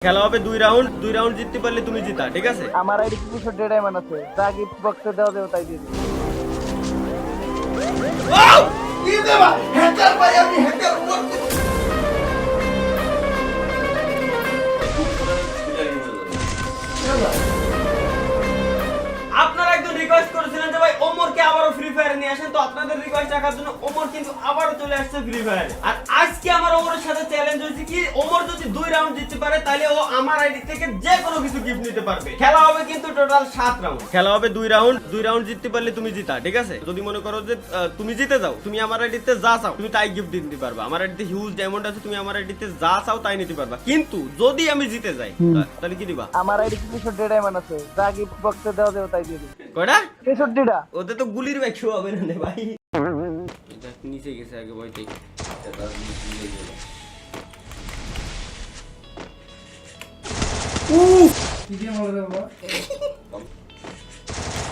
খেলা হবে 2 রাউন্ড জিততে পারলে তুমি জিতা, ঠিক আছে? আমার আইডি কিছু ডায়মন্ড আছে, যা গিফট বক্সে দেওয়া দেব তাই দিয়ে দিই। কি দেবা হ্যাকার ভাই, আমি হ্যাকার করতে আপনারা একজন রিকোয়েস্ট করেছিলেন যে ভাই ওমরকে আবারও ফ্রি ফায়ারে নিয়ে আসেন, তো আপনাদের রিকোয়েস্ট রাখার জন্য ওমর কিন্তু আবারও চলে আসছে ফ্রি ফায়ারে। আর আজকে আমার ওমরের সাথে চ্যালেঞ্জ হয়েছে কি, ওমর যদি 2 রাউন্ড জিততে পারে তাহলে ও আমার আইডি থেকে যে কোনো কিছু গিফট নিতে পারবে। খেলা হবে কিন্তু টোটাল 7 রাউন্ড। খেলা হবে 2 রাউন্ড জিততে পারলে তুমি জিতা, ঠিক আছে? যদি মনে করো যে তুমি জিতে যাও, তুমি আমার আইডিতে যা চাও তুমি তাই গিফট দিতে পারবা। আমার আইডিতে হিউজ ডায়মন্ড আছে, তুমি আমার আইডিতে যা চাও তাই নিতে পারবা। কিন্তু যদি আমি জিতে যাই তাহলে কি দিবা? আমার আইডি কিছু ডায়মন্ড আছে, যা গিফট বক্সে দেওয়া দেব তাই দিয়ে দিই। কয়টা? 63টা। ওতে তো গুলির ব্যাগ শো হবে না রে ভাই। এটা নিচে গেছে আগে বইতে। উফ কি দিয়ে মারা দেবা?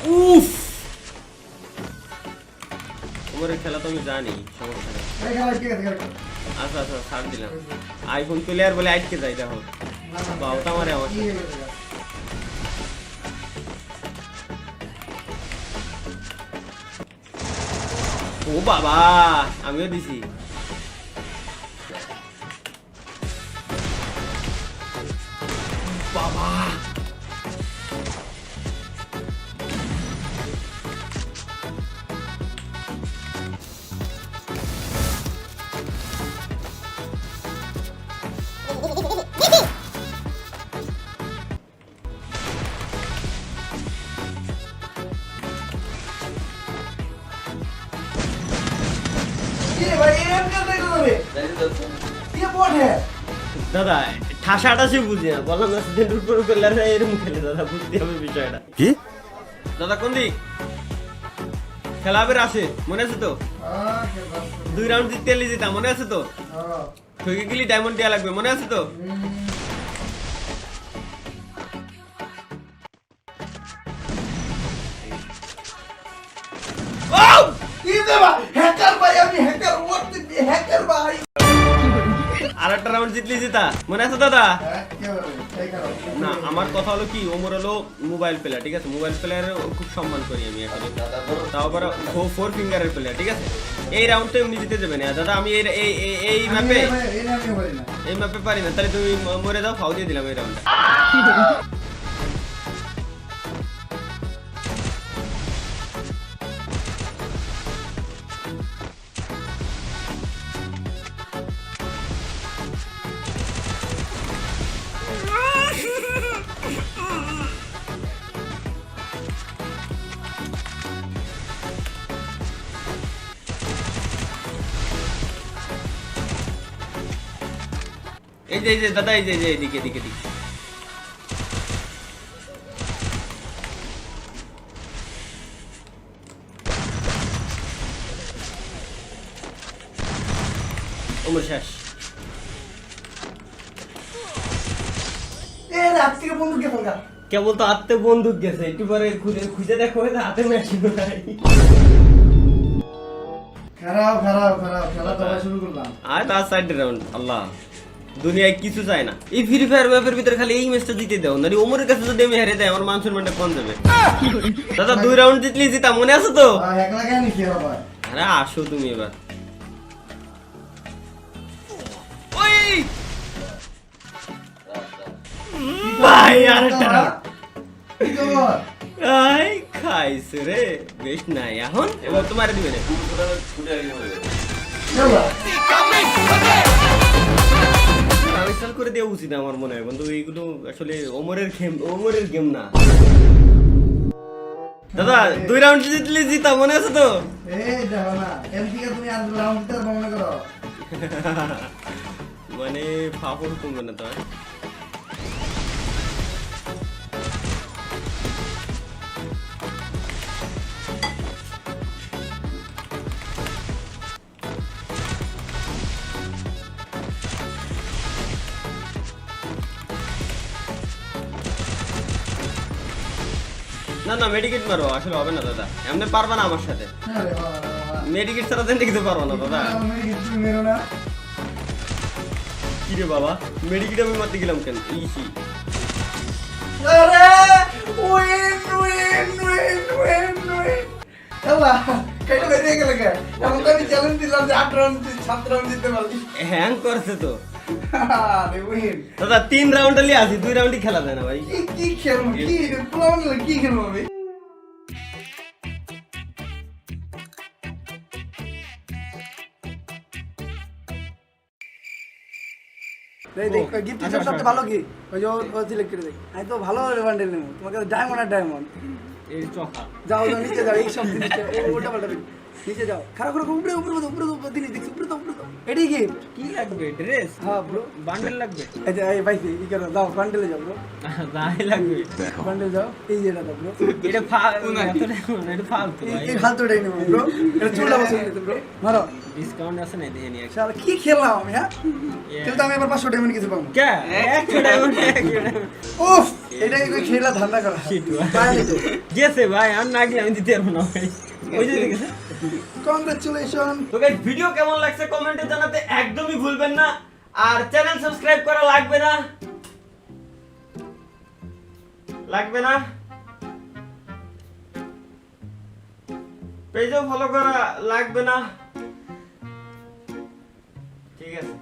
উফ, ওমরের খেলা তো আমি জানি, সমস্যা নেই। এই খেলা ঠিক আছে খেলা। আচ্ছা আচ্ছা ছাড় দিলাম। আইফোন প্লেয়ার বলে আটকে যাই দেখো। বাবা তো আমারে আমার কি হবে? ও বাবা, আমিও দিছি। বাবা কি রে ভাই, এরকম কেন করে যাবে? কি বট হে? দাদা, ঠাসাটা সে বুঝি না, বললাম না সেন্টার উপর প্লেয়াররা এরকম খেলে, দাদা বুঝতে হবে বিষয়টা। কি? দাদা কোন দিক? খেলা হবে আসে, মনে আছে তো? কে বাস? 2 রাউন্ড জিততে এলি জিতা, মনে আছে তো? হ্যাঁ। ঠকে গেলি ডায়মন্ড দেওয়া লাগবে, মনে আছে তো? কি দেবা হ্যাকার ভাই, আমি হ্যাকার করতে হ্যাকার ভাই। আর একটা রাউন্ড জিতলি জিতা, মনে আছে দাদা? কি হবে? এই খেলা। না, আমার কথা হলো কি, ওমর হলো মোবাইল প্লেয়ার, ঠিক আছে? মোবাইল প্লেয়ারের খুব সম্মান করি আমি এখন। তাও আবার 4 ফিঙ্গারের প্লেয়ার, ঠিক আছে? এই রাউন্ডটা উনি জিতে যাবেন। দাদা আমি এই এই এই- এই ম্যাপে আমি পারি না। এই ম্যাপে পারি না, তাহলে তুমি মরে যাও, ফাউ দিয়ে দিলাম এই রাউন্ডে। এই যে দাদা, এই যে এদিকে এদিকে এদিকে। ওমর শেষ। এ রাত থেকে বন্ধু কে ফোন কেবল তো হাতে বন্দুক গেছে, একটু পরে খুঁজে দেখো হাতে মেশিন নাই। খারাপ খারাপ খারাপ খেলা তো শুরু করলাম। আর তার সাইড রাউন্ড আল্লাহ, দুনিয়ায় কিছু চায় না। এই ফ্রি ফায়ার ম্যাপের ভিতরে খালি এই ম্যাচটা জিতে দাও না, ওমরের কাছে যদি আমি হেরে দেয় আমার মান সম্মানটা কম যাবে। দাদা 2 রাউন্ড জিতলি জিতা, মনে আছে তো? একলা কেন কি হবে? আরে আসো তুমি এবার। ওই ভাই আরেকটা রাউন্ড। কি খবর? আই খাইছে রে, বেশ নাই এখন এবার তোমারে দিবে না। চলো। ইনস্টল করে দেওয়া উচিত আমার মনে হয় বন্ধু, এইগুলো আসলে ওমরের গেম না। দাদা 2 রাউন্ড জিতলে জিতা, মনে আছে তো? এই দেখো না, এমপিকে তুমি আর রাউন্ড দিতে মনে করো। মানে ফাফর কমবে না তো? না না, মেডিকেট মারো, আসলে হবে না দাদা, এমনি পারবা না আমার সাথে। আরে বাবা, মেডিকেট ছাড়া দেন দেখতে পারবো না দাদা। আমি কিছু মেরো না। কি কিরে বাবা মেডিকেট আমি মারতে গেলাম কেন ইসি আরে win win win win win আল্লাহ কেটে বেরিয়ে গেল কে এখন তো আমি চ্যালেঞ্জ দিলাম যে 8 রাউন্ড 7 রাউন্ড জিততে পারলি হ্যাং করছে তো আরে উইন দাদা 3 রাউন্ড আলি আছে 2 রাউন্ডই খেলা যায় না ভাই কি খেলবো কি প্ল্যান কি খেলবো আমি দেখ গিফট হিসেবে সবচেয়ে ভালো কি ওই যে ও সিলেক্ট করে দেখ আমি তো ভালো বান্ডেল নেবো তোমাকে ডায়মন্ড আর ডায়মন্ড এই চকা যাও যাও নিচে যাও এই সব নিচে ওটা পাল্টা নিচে যাও খারাপ করে উপরে উপরে উপরে উপরে দিলি দেখছি উপরে তো এটাই গিফট কি লাগবে ড্রেস হ্যাঁ ব্রো বান্ডেল লাগবে আচ্ছা এই ভাই কি করো যাও বান্ডেলে যাও ব্রো যাই লাগবে বান্ডেল যাও এই যে এটা দাও ব্রো এটা ফালতু ভাই এই ফালতুটাই নেবো ব্রো এটা চুলটা বসে দিতে ব্রো মারো ডিসকাউন্ট আছে না দিয়ে নিয়ে শালা কি খেললাম আমি হ্যাঁ কিন্তু আমি এবার 500 ডায়মন্ড কিছু পাবো কে এক ডায়মন্ড উফ এটা কি খেলা ধান্দা করা পাইনি তো গেছে ভাই আর না গেলে আমি দিতে পারবো না ভাই ওই যে দেখেছে কংগ্রাচুলেশন তো গাইস ভিডিও কেমন লাগছে কমেন্টে জানাতে একদমই ভুলবেন না আর চ্যানেল সাবস্ক্রাইব করা লাগবে না পেজও ফলো করা লাগবে না ঠিক আছে